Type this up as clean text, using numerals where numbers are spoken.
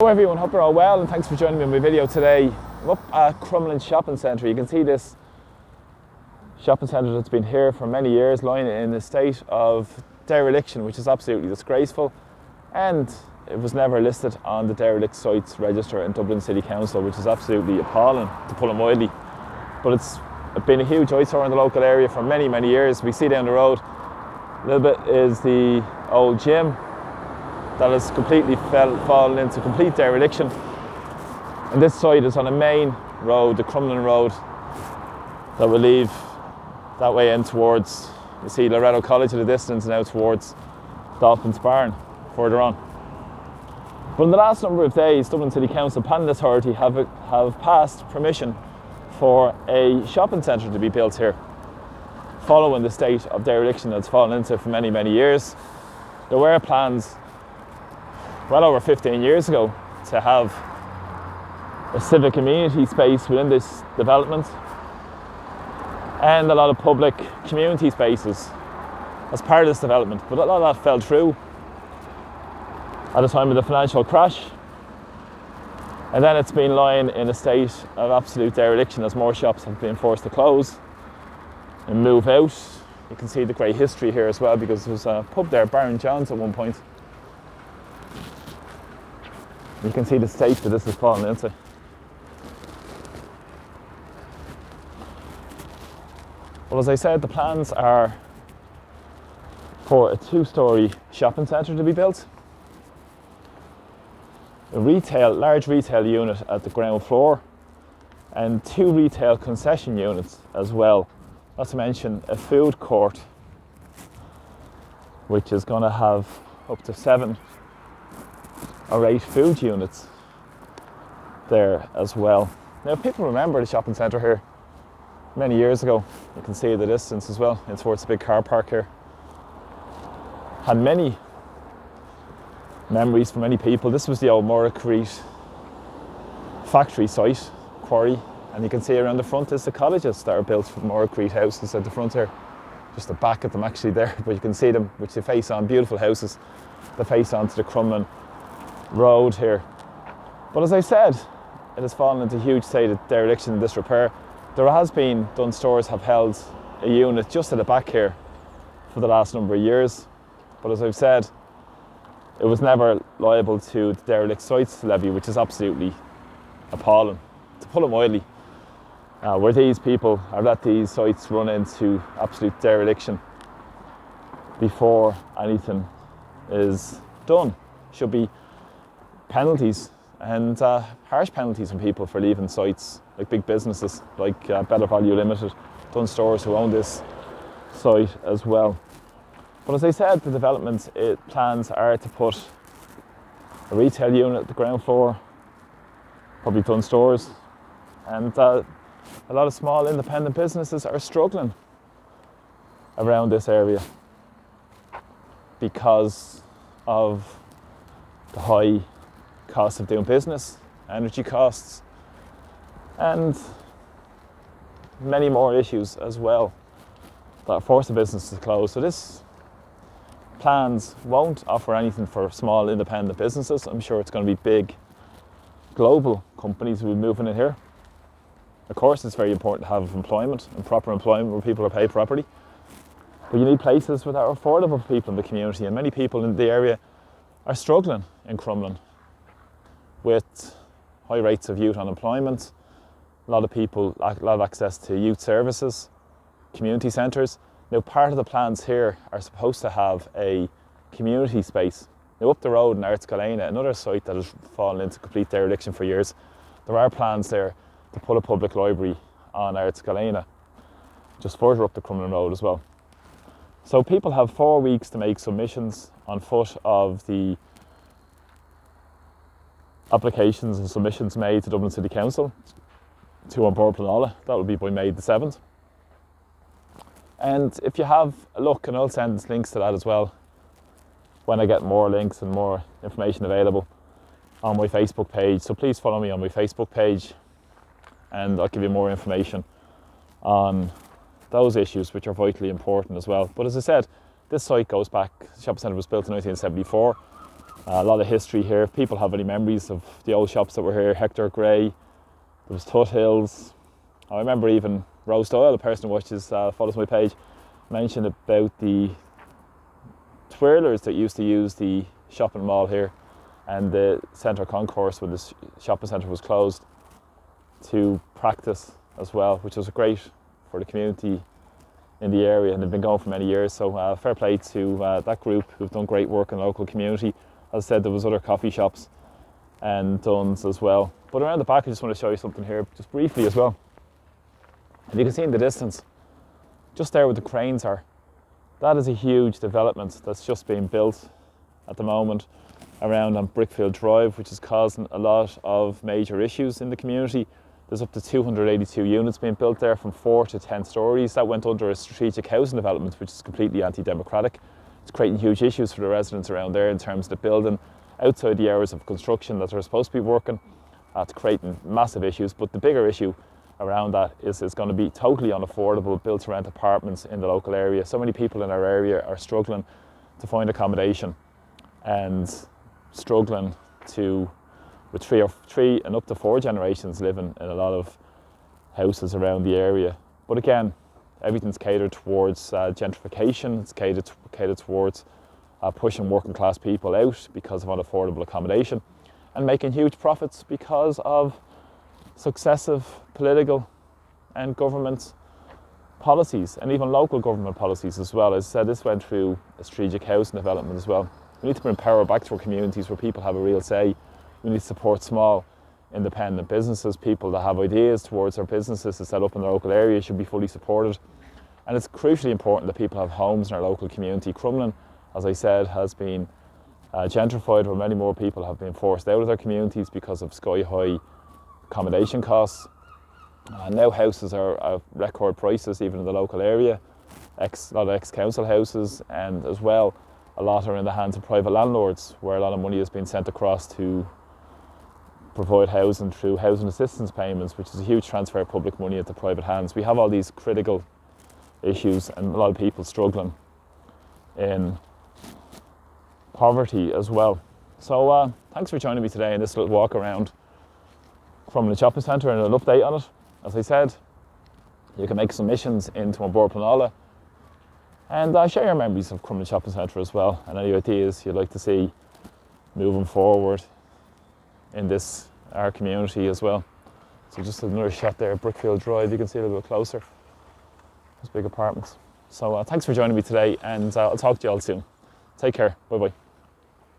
Hello everyone, hope you're all well and thanks for joining me in my video today. I'm up at Crumlin Shopping Centre. You can see this shopping centre that's been here for many years, lying in a state of dereliction, which is absolutely disgraceful, and it was never listed on the derelict sites register in Dublin City Council, which is absolutely appalling, to put it mildly. But it's been a huge eyesore in the local area for many years. We see down the road a little bit is the old gym that has completely fallen into complete dereliction. And this site is on a main road, the Crumlin Road, that will leave that way in towards, you see Loretto College in the distance, and now towards Dolphin's Barn further on. But in the last number of days, Dublin City Council Planning Authority have passed permission for a shopping centre to be built here, following the state of dereliction that's fallen into for many years. There were plans well over 15 years ago to have a civic amenity space within this development and a lot of public community spaces as part of this development, but a lot of that fell through at the time of the financial crash, and then it's been lying in a state of absolute dereliction as more shops have been forced to close and move out. You can see the great history here as well, because there was a pub there, Baron John's, at one point. You can see the state that this has fallen into. Well, as I said, the plans are for a two-storey shopping centre to be built, a large retail unit at the ground floor, and two retail concession units as well. Not to mention a food court, which is going to have up to 7 or 8 food units there as well. Now, people remember the shopping centre here many years ago. You can see the distance as well, in towards the big car park here. Had many memories for many people. This was the old Murracrete factory site, quarry, and you can see around the front is the cottages that are built from Murracrete houses at the front here. Just the back of them actually there, but you can see them, which they face on, beautiful houses that face onto the Crumlin Road here. But as I said, it has fallen into a huge state of dereliction and disrepair. There has been, Dunnes Stores have held a unit just at the back here for the last number of years, but as I've said, it was never liable to the derelict sites levy, which is absolutely appalling, to put it mildly, where these people have let these sites run into absolute dereliction before anything is done. Should be penalties, and harsh penalties on people for leaving sites, like big businesses like Better Value Limited, Dunnes Stores, who own this site as well. But as I said, the development plans are to put a retail unit at the ground floor, probably Dunnes Stores, and a lot of small independent businesses are struggling around this area because of the high cost of doing business, energy costs, and many more issues as well that force the business to close. So this plans won't offer anything for small independent businesses. I'm sure it's going to be big global companies who will be moving in here. Of course, it's very important to have employment, and proper employment where people are paid properly, but you need places that are affordable for people in the community, and many people in the area are struggling in Crumlin with high rates of youth unemployment. A lot of people lack a lot of access to youth services, community centres. Now, part of the plans here are supposed to have a community space. Now, up the road in Artsgalena, another site that has fallen into complete dereliction for years, there are plans there to put a public library on Artsgalena, just further up the Crumlin Road as well. So people have 4 weeks to make submissions on foot of the applications and submissions made to Dublin City Council to On Board Planola. That will be by May the 7th. And if you have a look, and I'll send links to that as well when I get more links and more information available on my Facebook page. So please follow me on my Facebook page, and I'll give you more information on those issues, which are vitally important as well. But as I said, this site goes back, the shopping centre was built in 1974, A lot of history here. If people have any memories of the old shops that were here, Hector Gray, there was Tut Hills. I remember even Rose Doyle, a person who watches, follows my page, mentioned about the twirlers that used to use the shopping mall here and the centre concourse when the shopping centre was closed to practice as well, which was great for the community in the area, and they've been going for many years. So fair play to that group who've done great work in the local community. As I said, there was other coffee shops and Duns as well. But around the back, I just want to show you something here, just briefly as well. And you can see in the distance, just there where the cranes are, that is a huge development that's just being built at the moment around on Brickfield Drive, which is causing a lot of major issues in the community. There's up to 282 units being built there, from 4 to 10 stories. That went under a strategic housing development, which is completely anti-democratic. It's creating huge issues for the residents around there in terms of the building outside the hours of construction that they're supposed to be working. It's creating massive issues, but the bigger issue around that is it's going to be totally unaffordable built to rent apartments in the local area. So many people in our area are struggling to find accommodation and struggling to, with three and up to 4 generations living in a lot of houses around the area. But again, everything's catered towards gentrification. It's catered towards pushing working class people out because of unaffordable accommodation, and making huge profits because of successive political and government policies, and even local government policies as well. As I said, this went through a strategic housing development as well. We need to bring power back to our communities where people have a real say. We need to support small independent businesses. People that have ideas towards their businesses to set up in the local area should be fully supported. And it's crucially important that people have homes in our local community. Crumlin, as I said, has been gentrified, where many more people have been forced out of their communities because of sky-high accommodation costs. Now houses are at record prices even in the local area. A lot of ex-council houses, and as well a lot are in the hands of private landlords, where a lot of money has been sent across to provide housing through housing assistance payments, which is a huge transfer of public money into private hands. We have all these critical issues and a lot of people struggling in poverty as well. So thanks for joining me today in this little walk around Crumlin Shopping Centre and an update on it. As I said, you can make submissions into my board Planala, and share your memories of Crumlin Shopping Centre as well, and any ideas you'd like to see moving forward in our community as well. So just another shot there at Brickfield Drive, you can see a little bit closer. Those big apartments. So thanks for joining me today, and I'll talk to you all soon. Take care. Bye bye.